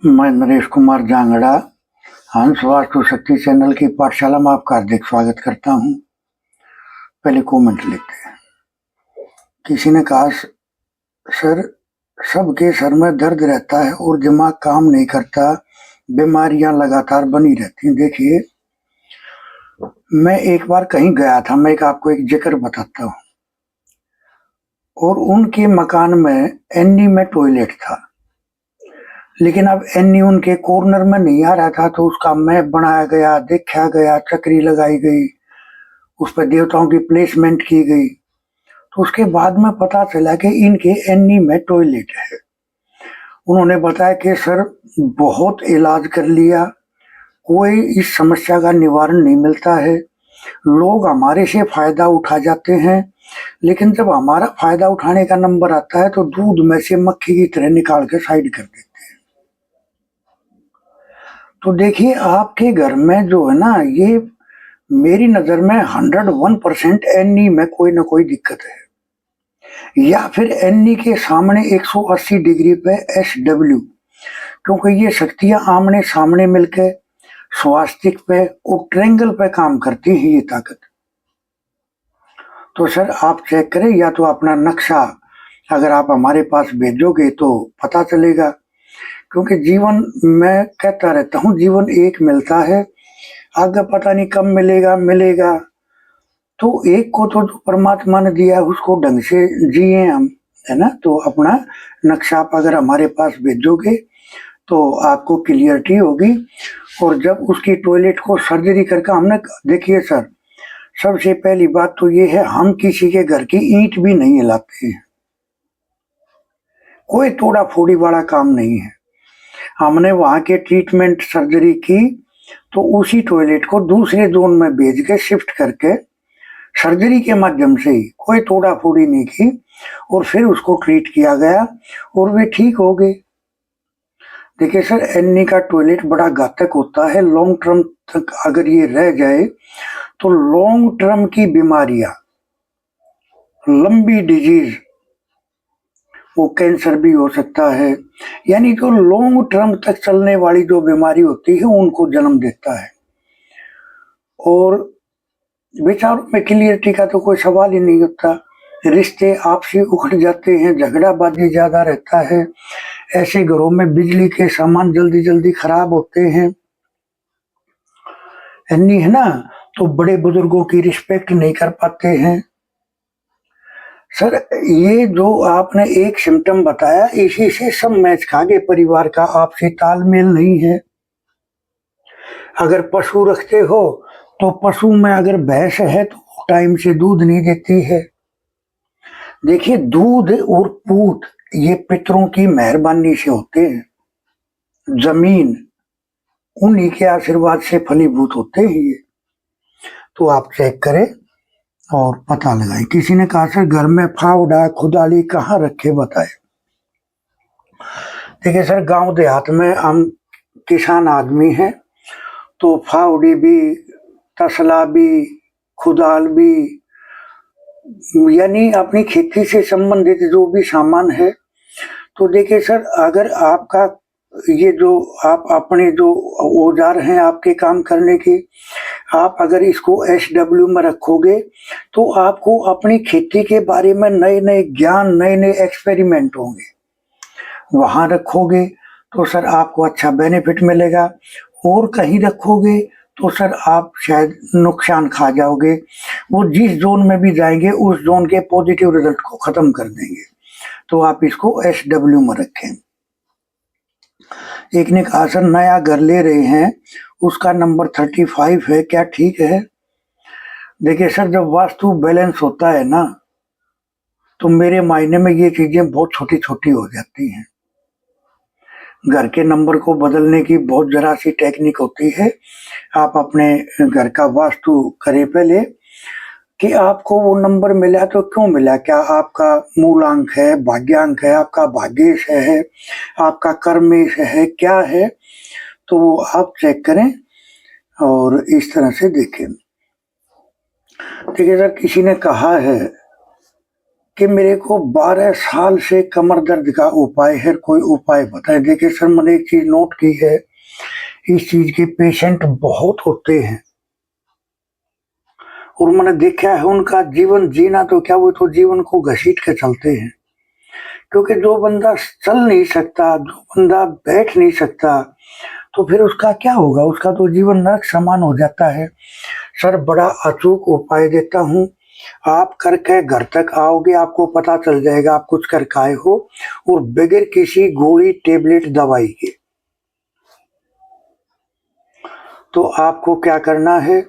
मैं नरेश कुमार जांगड़ा हंस वास्तु शक्ति चैनल की पाठशाला में आपका हार्दिक स्वागत करता हूँ। पहले कमेंट लेते हैं। किसी ने कहा सर सबके सर में दर्द रहता है और दिमाग काम नहीं करता, बीमारियां लगातार बनी रहती हैं। देखिए, मैं एक बार कहीं गया था, मैं आपको एक जिक्र बताता हूँ। और उनके मकान में एनी में टॉयलेट था, लेकिन अब एनी उनके कॉर्नर में नहीं आ रहा था, तो उसका मैप बनाया गया, देखा गया, चक्री लगाई गई, उस पर देवताओं की प्लेसमेंट की गई। तो उसके बाद में पता चला कि इनके एनी में टॉयलेट है। उन्होंने बताया कि सर बहुत इलाज कर लिया, कोई इस समस्या का निवारण नहीं मिलता है। लोग हमारे से फायदा उठा जाते हैं, लेकिन जब हमारा फायदा उठाने का नंबर आता है तो दूध में से मक्खी की तरह निकाल के साइड कर देते हैं। तो देखिए, आपके घर में जो है ना, ये मेरी नजर में 101% एनी में कोई ना कोई दिक्कत है, या फिर एनी के सामने 180 डिग्री पे SW, क्योंकि ये शक्तियां आमने सामने मिलकर स्वास्तिक पे और ट्रेंगल पे काम करती है ये ताकत। तो सर आप चेक करें, या तो अपना नक्शा अगर आप हमारे पास भेजोगे तो पता चलेगा। क्योंकि जीवन मैं कहता रहता हूँ, जीवन एक मिलता है, आगे पता नहीं कब मिलेगा। तो एक को तो परमात्मा ने दिया है, उसको ढंग से जिए हम, है ना। तो अपना नक्शा आप अगर हमारे पास भेजोगे तो आपको क्लियरिटी होगी। और जब उसकी टॉयलेट को सर्जरी करके हमने, देखिए सर, सबसे पहली बात तो ये है, हम किसी के घर की ईंट भी नहीं हिलाते हैं, कोई तोड़ा फोड़ी वाला काम नहीं है। हमने वहां के ट्रीटमेंट सर्जरी की तो उसी टॉयलेट को दूसरे जोन में भेज के शिफ्ट करके सर्जरी के माध्यम से ही, कोई तोड़ा फोड़ी नहीं की, और फिर उसको ट्रीट किया गया और वे ठीक हो गए। देखिए सर, एनी का टॉयलेट बड़ा घातक होता है। लॉन्ग टर्म तक अगर ये रह जाए तो लॉन्ग टर्म की बीमारियां, लंबी डिजीज, वो कैंसर भी हो सकता है, यानी जो लॉन्ग टर्म तक चलने वाली जो बीमारी होती है उनको जन्म देता है। और विचारों में क्लियरिटी का तो कोई सवाल ही नहीं होता। रिश्ते आपसी उखड़ जाते हैं, झगड़ाबाजी ज्यादा रहता है, ऐसे घरों में बिजली के सामान जल्दी जल्दी खराब होते हैं। एनी है ना, तो बड़े बुजुर्गों की रिस्पेक्ट नहीं कर पाते हैं। सर ये जो आपने एक सिम्टम बताया, इसी से सब मैच खा गए। परिवार का आपसी तालमेल नहीं है। अगर पशु रखते हो तो पशु में अगर भैंस है तो टाइम से दूध नहीं देती है। देखिए, दूध और पूत ये पितरों की मेहरबानी से होते हैं। जमीन उन्हीं के आशीर्वाद से फलीभूत होते हैं ये। तो आप चेक करें और पता लगाएं। किसी ने कहा सर घर में फावड़ा खुदाली कहाँ रखे, बताए। देखिए सर, गांव देहात में हम किसान आदमी हैं, तो फावड़ी भी, तसला भी, खुदाल भी, यानी अपनी खेती से संबंधित जो भी सामान है। तो देखिए सर, अगर आपका ये जो आप अपने जो औजार हैं आपके काम करने के, आप अगर इसको SW में रखोगे तो आपको अपनी खेती के बारे में नए नए ज्ञान, नए नए एक्सपेरिमेंट होंगे। वहां रखोगे तो सर आपको अच्छा बेनिफिट मिलेगा, और कहीं रखोगे तो सर आप शायद नुकसान खा जाओगे। वो जिस जोन में भी जाएंगे उस जोन के पॉजिटिव रिजल्ट को खत्म कर देंगे। तो आप इसको SW में रखें। एक ने कहा सर नया घर ले रहे हैं, उसका नंबर 35 है, क्या ठीक है? देखिए सर, जब वास्तु बैलेंस होता है ना, तो मेरे मायने में ये चीजें बहुत छोटी छोटी हो जाती हैं। घर के नंबर को बदलने की बहुत जरा सी टेक्निक होती है। आप अपने घर का वास्तु करें पहले कि आपको वो नंबर मिला तो क्यों मिला, क्या आपका मूलांक है, भाग्यांक है, आपका भाग्येश है, आपका कर्मेश है, क्या है। तो वो आप चेक करें और इस तरह से देखें। देखिए सर, किसी ने कहा है कि मेरे को 12 साल से कमर दर्द का उपाय है, कोई उपाय बताए। देखिए सर, मैंने एक चीज नोट की है, इस चीज के पेशेंट बहुत होते हैं और मैंने देखा है उनका जीवन जीना तो क्या, वो तो जीवन को घसीट के चलते हैं। क्योंकि जो बंदा चल नहीं सकता, जो बंदा बैठ नहीं सकता, तो फिर उसका क्या होगा, उसका तो जीवन नरक समान हो जाता है। सर बड़ा अचूक उपाय देता हूँ, आप करके घर तक आओगे, आपको पता चल जाएगा आप कुछ करके आए हो, और बगैर किसी गोली टेबलेट दवाई के। तो आपको क्या करना है,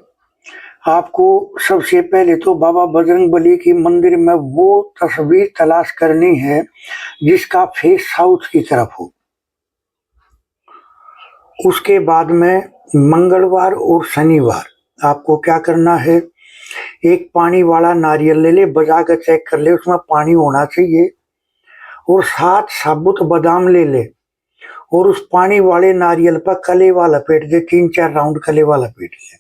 आपको सबसे पहले तो बाबा बजरंगबली की मंदिर में वो तस्वीर तलाश करनी है जिसका फेस साउथ की तरफ हो। उसके बाद में मंगलवार और शनिवार आपको क्या करना है, एक पानी वाला नारियल ले ले, बजा कर चेक कर ले उसमें पानी होना चाहिए, और 7 साबुत बादाम ले ले, और उस पानी वाले नारियल पर कलेवा लपेट दे, 3-4 राउंड कलेवा लपेट ले,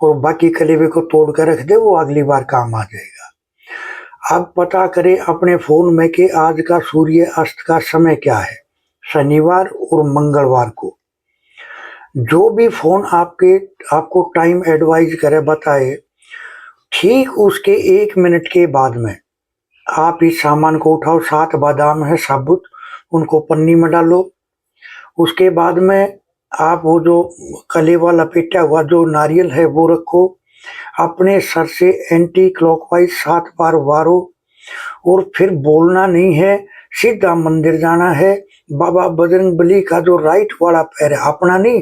और बाकी कलेवे को तोड़ कर रख दे, वो अगली बार काम आ जाएगा। अब पता करें अपने फोन में कि आज का सूर्य अस्त का समय क्या है, शनिवार और मंगलवार को। जो भी फोन आपको टाइम एडवाइज करे, बताए, ठीक उसके 1 मिनट के बाद में आप इस सामान को उठाओ। 7 बादाम है साबुत, उनको पन्नी में डालो। उसके बाद में आप वो जो कलेवा लपेटा हुआ जो नारियल है वो रखो, अपने सर से एंटी क्लॉकवाइज 7 बार वारो, और फिर बोलना नहीं है, सीधा मंदिर जाना है। बाबा बजरंगबली का जो राइट वाला पैर है, अपना नहीं,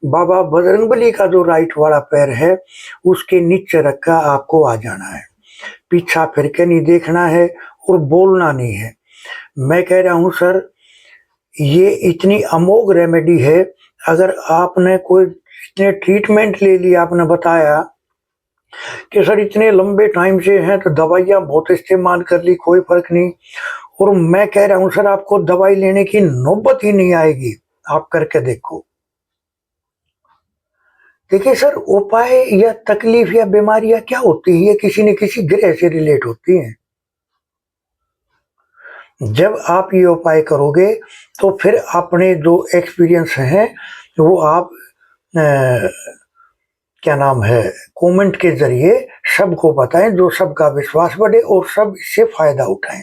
बाबा बजरंगबली का जो राइट वाला पैर है उसके नीचे रखा आपको आ जाना है। पीछा फिर के नहीं देखना है और बोलना नहीं है। मैं कह रहा हूँ सर, ये इतनी अमोघ रेमेडी है। अगर आपने कोई इतने ट्रीटमेंट ले लिया, आपने बताया कि सर इतने लंबे टाइम से हैं तो दवाइयाँ बहुत इस्तेमाल कर ली, कोई फर्क नहीं, और मैं कह रहा हूँ सर आपको दवाई लेने की नौबत ही नहीं आएगी, आप करके देखो। देखिए सर, उपाय या तकलीफ या बीमारियां क्या होती है, ये किसी न किसी ग्रह से रिलेट होती हैं। जब आप ये उपाय करोगे तो फिर अपने जो एक्सपीरियंस हैं वो आप क्या नाम है, कमेंट के जरिए सबको बताएं, जो सबका विश्वास बढ़े और सब इससे फायदा उठाएं।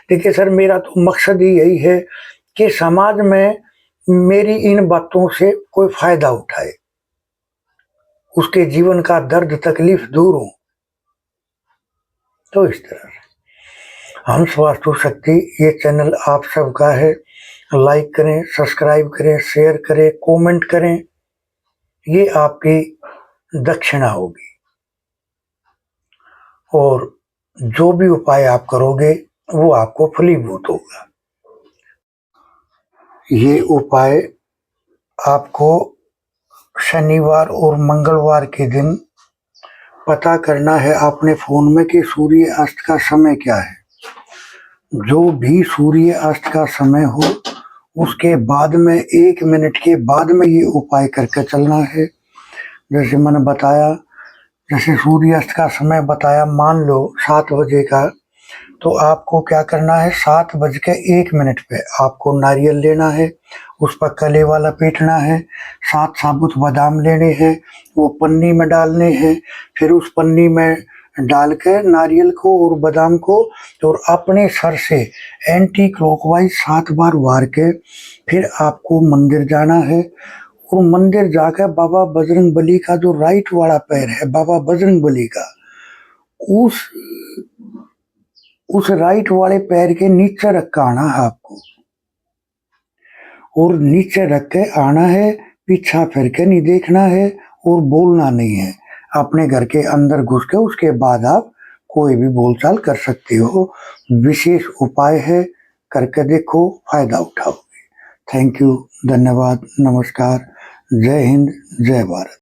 देखिए सर, मेरा तो मकसद ही यही है कि समाज में मेरी इन बातों से कोई फायदा उठाए, उसके जीवन का दर्द तकलीफ दूर हो। तो इस तरह से हंस वास्तु शक्ति ये चैनल आप सबका है, लाइक करें, सब्सक्राइब करें, शेयर करें, कमेंट करें, ये आपकी दक्षिणा होगी। और जो भी उपाय आप करोगे वो आपको फलीभूत होगा। ये उपाय आपको शनिवार और मंगलवार के दिन पता करना है अपने फोन में कि सूर्य अस्त का समय क्या है। जो भी सूर्य अस्त का समय हो उसके बाद में 1 मिनट के बाद में ये उपाय करके चलना है। जैसे मैंने बताया, जैसे सूर्यास्त का समय बताया, मान लो 7 बजे का, तो आपको क्या करना है, 7:01 पे आपको नारियल लेना है, उस पर कलेवा लपेटना है, 7 साबुत बादाम लेने हैं, वो पन्नी में डालने हैं, फिर उस पन्नी में डाल के नारियल को और बादाम को, और अपने सर से एंटी क्लॉकवाइज 7 बार वार के फिर आपको मंदिर जाना है। और मंदिर जाकर बाबा बजरंगबली का जो राइट वाला पैर है, बाबा बजरंगबली का, उस राइट वाले पैर के नीचे रख के आना है आपको, और नीचे रख के आना है, पीछा फिर के नहीं देखना है और बोलना नहीं है। अपने घर के अंदर घुस के उसके बाद आप कोई भी बोलचाल कर सकते हो। विशेष उपाय है, करके देखो, फायदा उठाओगे। थैंक यू, धन्यवाद, नमस्कार, जय हिंद, जय भारत।